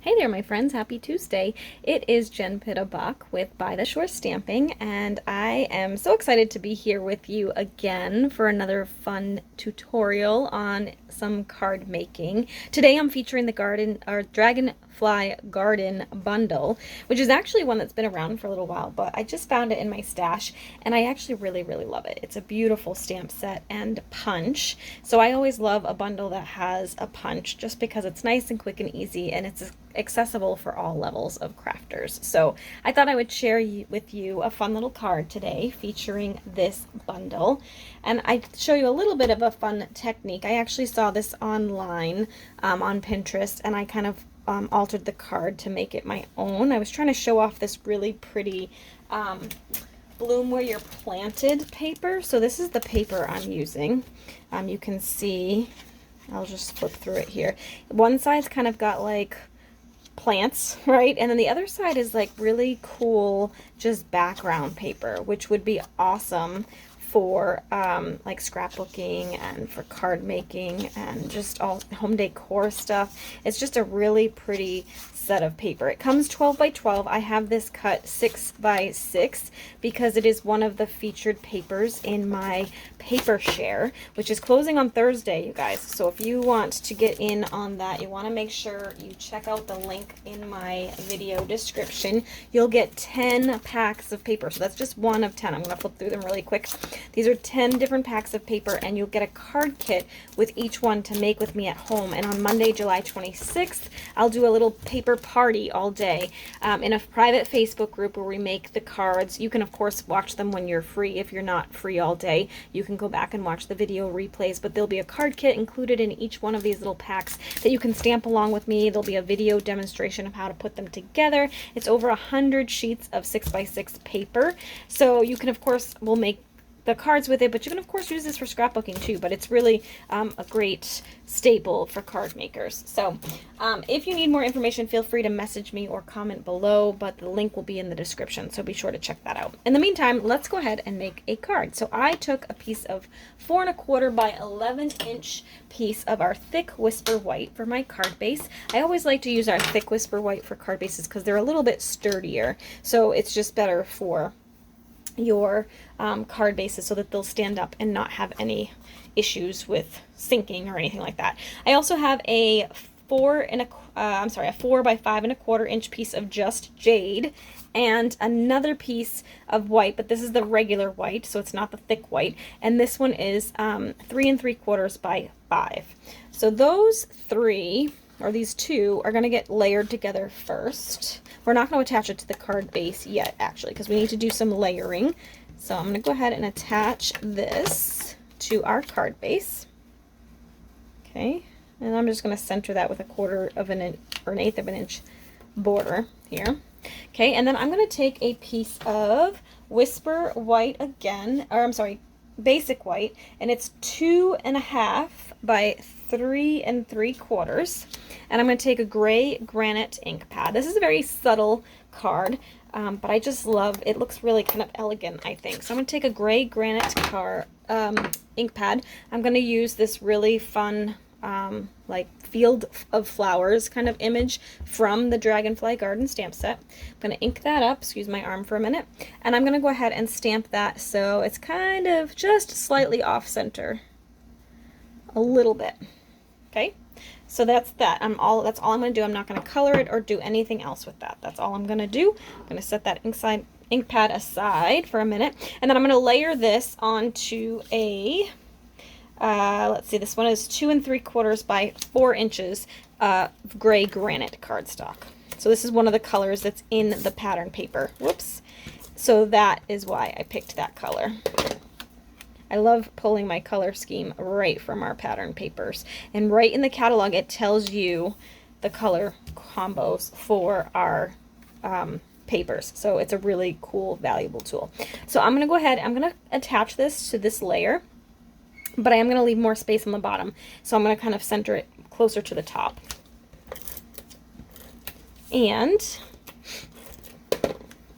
Hey there, my friends. Happy Tuesday. It is Jen Bach with By the Shore Stamping, and I am so excited to be here with you again for another fun tutorial on some card making. Today I'm featuring the Dragonfly Garden bundle, which is actually one that's been around for a little while, but I just found it in my stash, and I actually really love it. It's a beautiful stamp set and punch, so I always love a bundle that has a punch just because it's nice and quick and easy, and it's accessible for all levels of crafters. So I thought I would share with you a fun little card today featuring this bundle, and I show you a little bit of a fun technique. I actually saw this online on Pinterest, and I kind of altered the card to make it my own. I was trying to show off this really pretty bloom where you're planted paper. So this is the paper I'm using. You can see, I'll just flip through it here. One side's kind of got like plants, right? And then the other side is like really cool, just background paper, which would be awesome for like scrapbooking and for card making and just all home decor stuff. It's just a really pretty set of paper. It comes 12 by 12. I have this cut 6 by 6 because it is one of the featured papers in my paper share, which is closing on Thursday, you guys. So if you want to get in on that, you want to make sure you check out the link in my video description. You'll get 10 packs of paper. So that's just one of 10. I'm going to flip through them really quick. These are 10 different packs of paper, and you'll get a card kit with each one to make with me at home. And on Monday, July 26th, I'll do a little paper party all day in a private Facebook group where we make the cards. You can, of course, watch them when you're free. If you're not free all day, you can go back and watch the video replays, but there'll be a card kit included in each one of these little packs that you can stamp along with me. There'll be a video demonstration of how to put them together. It's over 100 sheets of 6 by 6 paper. So you can, of course, we'll make the cards with it, but you can of course use this for scrapbooking too, but it's really a great staple for card makers. So if you need more information, feel free to message me or comment below, but the link will be in the description, so be sure to check that out. In the meantime, let's go ahead and make a card. So I took a piece of 4 1/4 by 11-inch piece of our thick Whisper White for my card base. I always like to use our thick Whisper White for card bases because they're a little bit sturdier, so it's just better for your card bases so that they'll stand up and not have any issues with sinking or anything like that. I also have a 4 by 5 1/4 inch piece of just jade and another piece of white, but this is the regular white, so it's not the thick white, and this one is 3 3/4 by 5. So those three, or these two, are going to get layered together first. We're not going to attach it to the card base yet, actually, because we need to do some layering. So I'm going to go ahead and attach this to our card base. Okay, and I'm just going to center that with 1/4 of an inch or 1/8 of an inch border here. Okay, and then I'm going to take a piece of Whisper White again, or I'm sorry, Basic White, and it's 2 1/2 by 3 3/4, and I'm going to take a gray granite ink pad. This is a very subtle card, but I just love it. Looks really kind of elegant, I think. So I'm going to take a gray granite ink pad. I'm going to use this really fun like field of flowers kind of image from the Dragonfly Garden stamp set. I'm going to ink that up, excuse my arm for a minute, and I'm going to go ahead and stamp that so it's kind of just slightly off center, a little bit. Okay, so that's that. That's all I'm going to do. I'm not going to color it or do anything else with that. That's all I'm going to do. I'm going to set that ink pad aside for a minute, and then I'm going to layer this onto a let's see, this one is 2 3/4 by 4 inches gray granite cardstock. So this is one of the colors that's in the pattern paper. Whoops. So that is why I picked that color. I love pulling my color scheme right from our pattern papers. And right in the catalog, it tells you the color combos for our papers. So it's a really cool, valuable tool. So I'm going to go ahead, I'm going to attach this to this layer, but I am going to leave more space on the bottom. So I'm going to kind of center it closer to the top. And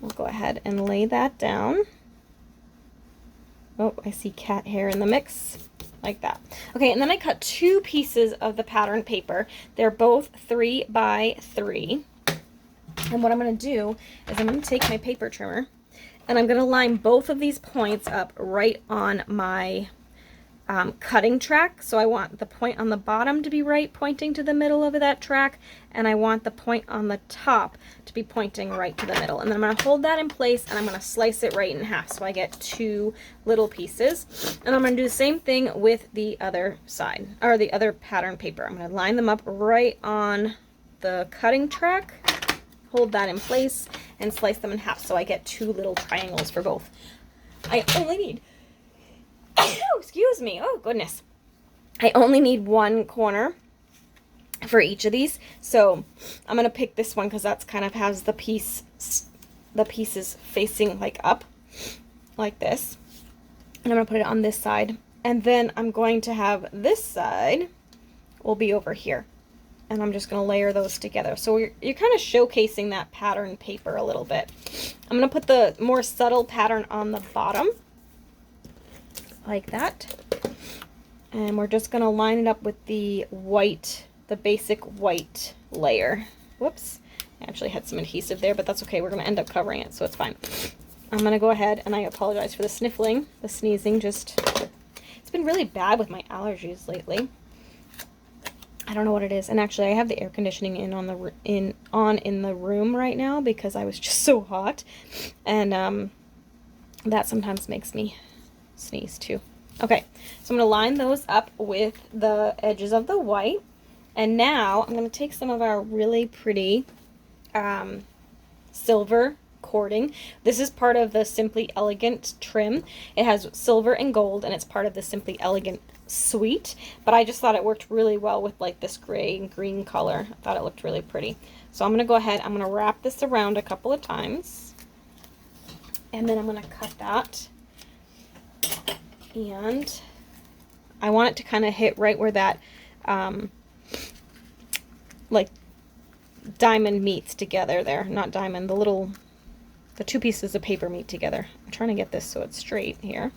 we'll go ahead and lay that down. Oh, I see cat hair in the mix. like that. Okay, and then I cut 2 pieces of the pattern paper. They're both 3 by 3. And what I'm going to do is I'm going to take my paper trimmer and I'm going to line both of these points up right on my cutting track. So I want the point on the bottom to be right pointing to the middle of that track, and I want the point on the top to be pointing right to the middle. And then I'm going to hold that in place and I'm going to slice it right in half so I get 2 little pieces. And I'm going to do the same thing with the other side, or the other pattern paper. I'm going to line them up right on the cutting track, hold that in place, and slice them in half so I get 2 little triangles for both. I only need excuse me, oh goodness. I only need 1 corner for each of these. So I'm going to pick this one because that's kind of has the pieces facing like up, like this. And I'm going to put it on this side. And then I'm going to have this side will be over here. And I'm just going to layer those together. So you're kind of showcasing that pattern paper a little bit. I'm going to put the more subtle pattern on the bottom, like that. And we're just going to line it up with the white, the basic white layer. Whoops. I actually had some adhesive there, but that's okay. We're going to end up covering it, so it's fine. I'm going to go ahead, and I apologize for the sniffling, the sneezing. Just, it's been really bad with my allergies lately. I don't know what it is. And actually, I have the air conditioning in the room right now because I was just so hot. And that sometimes makes me sneeze too. Okay, so I'm going to line those up with the edges of the white. And now I'm going to take some of our really pretty silver cording. This is part of the Simply Elegant trim. It has silver and gold, and it's part of the Simply Elegant suite. But I just thought it worked really well with like this gray and green color. I thought it looked really pretty. So I'm going to go ahead, I'm going to wrap this around a couple of times. And then I'm going to cut that. And I want it to kind of hit right where that like diamond meets together there. Not diamond, the 2 pieces of paper meet together. I'm trying to get this so it's straight here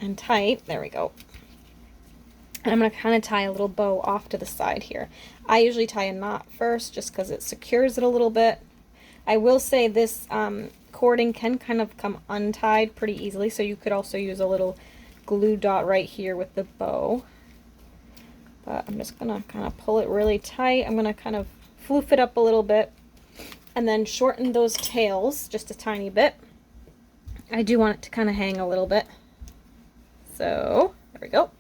and tight. There we go. And I'm going to kind of tie a little bow off to the side here. I usually tie a knot first just because it secures it a little bit. I will say this cording can kind of come untied pretty easily, so you could also use a little glue dot right here with the bow. But I'm just going to kind of pull it really tight. I'm going to kind of floof it up a little bit and then shorten those tails just a tiny bit. I do want it to kind of hang a little bit. So there we go.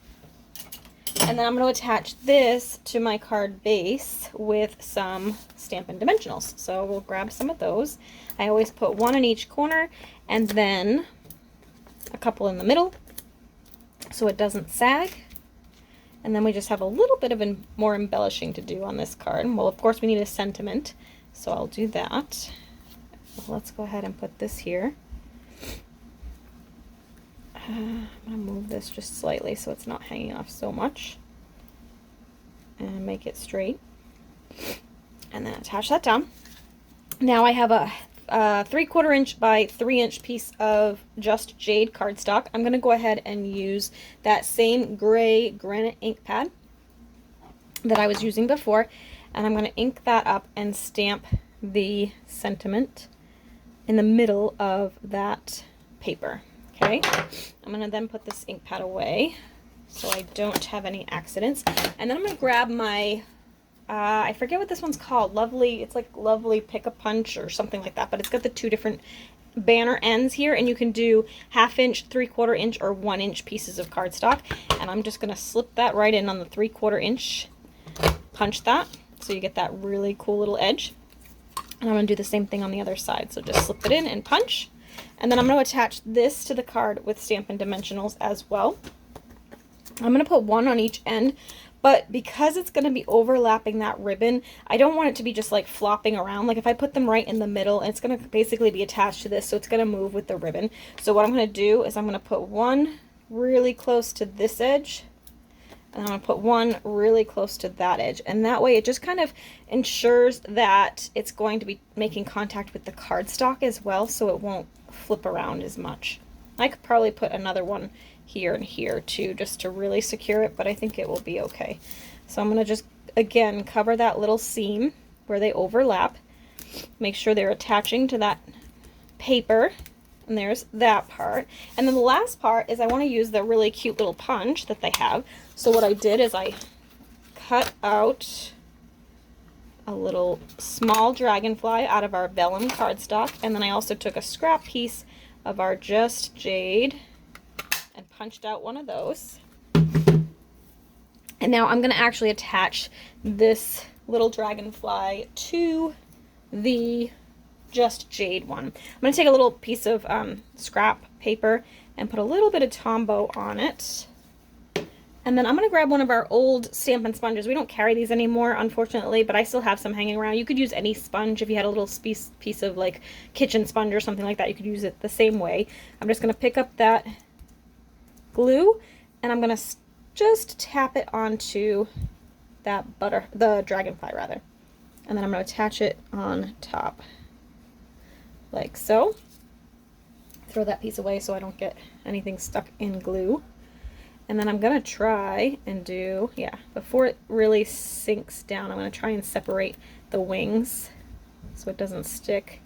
And then I'm going to attach this to my card base with some Stampin' Dimensionals. So we'll grab some of those. I always put 1 in each corner and then a couple in the middle so it doesn't sag. And then we just have a little bit of more embellishing to do on this card. Well, of course we need a sentiment, so I'll do that. Well, let's go ahead and put this here. I'm going to move this just slightly so it's not hanging off so much. And make it straight. And then attach that down. Now I have a 3/4 inch by 3 inch piece of Just Jade cardstock. I'm going to go ahead and use that same gray granite ink pad that I was using before. And I'm going to ink that up and stamp the sentiment in the middle of that paper. Okay, I'm going to then put this ink pad away so I don't have any accidents. And then I'm going to grab my, I forget what this one's called, it's like Lovely Pick-a-Punch or something like that, but it's got the 2 different banner ends here, and you can do 1/2 inch, 3/4 inch, or 1 inch pieces of cardstock. And I'm just going to slip that right in on the 3/4 inch, punch that, so you get that really cool little edge. And I'm going to do the same thing on the other side, so just slip it in and punch. And then I'm going to attach this to the card with Stampin' Dimensionals as well. I'm going to put 1 on each end, but because it's going to be overlapping that ribbon, I don't want it to be just like flopping around. Like if I put them right in the middle, it's going to basically be attached to this, so it's going to move with the ribbon. So what I'm going to do is I'm going to put 1 really close to this edge, and I'm going to put 1 really close to that edge. And that way it just kind of ensures that it's going to be making contact with the cardstock as well, so it won't flip around as much. I could probably put another one here and here too, just to really secure it, but I think it will be okay. So I'm gonna just, again, cover that little seam where they overlap. Make sure they're attaching to that paper. And there's that part. And then the last part is I want to use the really cute little punch that they have. So what I did is I cut out a little small dragonfly out of our vellum cardstock, and then I also took a scrap piece of our Just Jade and punched out one of those. And now I'm going to actually attach this little dragonfly to the Just Jade one. I'm going to take a little piece of scrap paper and put a little bit of Tombow on it. And then I'm going to grab one of our old Stampin' sponges. We don't carry these anymore, unfortunately, but I still have some hanging around. You could use any sponge. If you had a little piece of like kitchen sponge or something like that, you could use it the same way. I'm just going to pick up that glue and I'm going to just tap it onto that the dragonfly rather. And then I'm going to attach it on top like so. Throw that piece away so I don't get anything stuck in glue. And then I'm going to try and do, yeah, before it really sinks down, I'm going to try and separate the wings so it doesn't stick.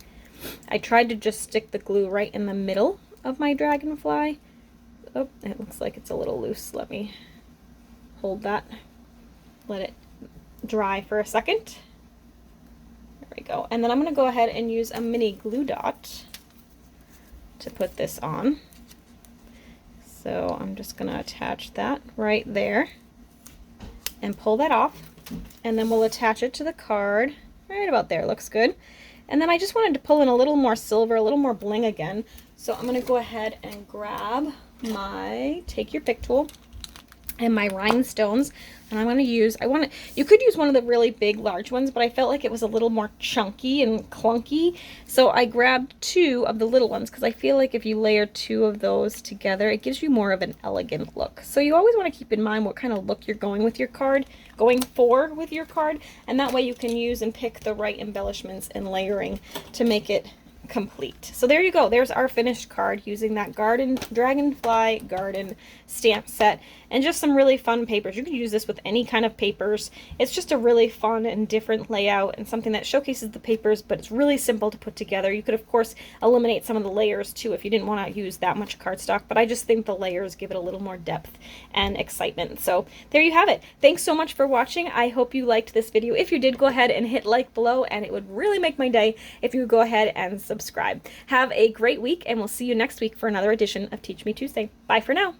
I tried to just stick the glue right in the middle of my dragonfly. Oh, it looks like it's a little loose. Let me hold that. Let it dry for a second. There we go. And then I'm going to go ahead and use a mini glue dot to put this on. So I'm just going to attach that right there and pull that off, and then we'll attach it to the card right about there. Looks good. And then I just wanted to pull in a little more silver, a little more bling again. So I'm going to go ahead and grab my Take Your Pick tool and my rhinestones, and I'm going to use, you could use one of the really big large ones, but I felt like it was a little more chunky and clunky, so I grabbed two of the little ones because I feel like if you layer two of those together, it gives you more of an elegant look. So you always want to keep in mind what kind of look you're going with your card, and that way you can use and pick the right embellishments and layering to make it complete. So there you go. There's our finished card using that Dragonfly Garden stamp set and just some really fun papers. You can use this with any kind of papers. It's just a really fun and different layout and something that showcases the papers, but it's really simple to put together. You could of course eliminate some of the layers too if you didn't want to use that much cardstock, but I just think the layers give it a little more depth and excitement. So there you have it. Thanks so much for watching. I hope you liked this video. If you did, go ahead and hit like below, and it would really make my day if you would go ahead and subscribe. Have a great week, and we'll see you next week for another edition of Teach Me Tuesday. Bye for now.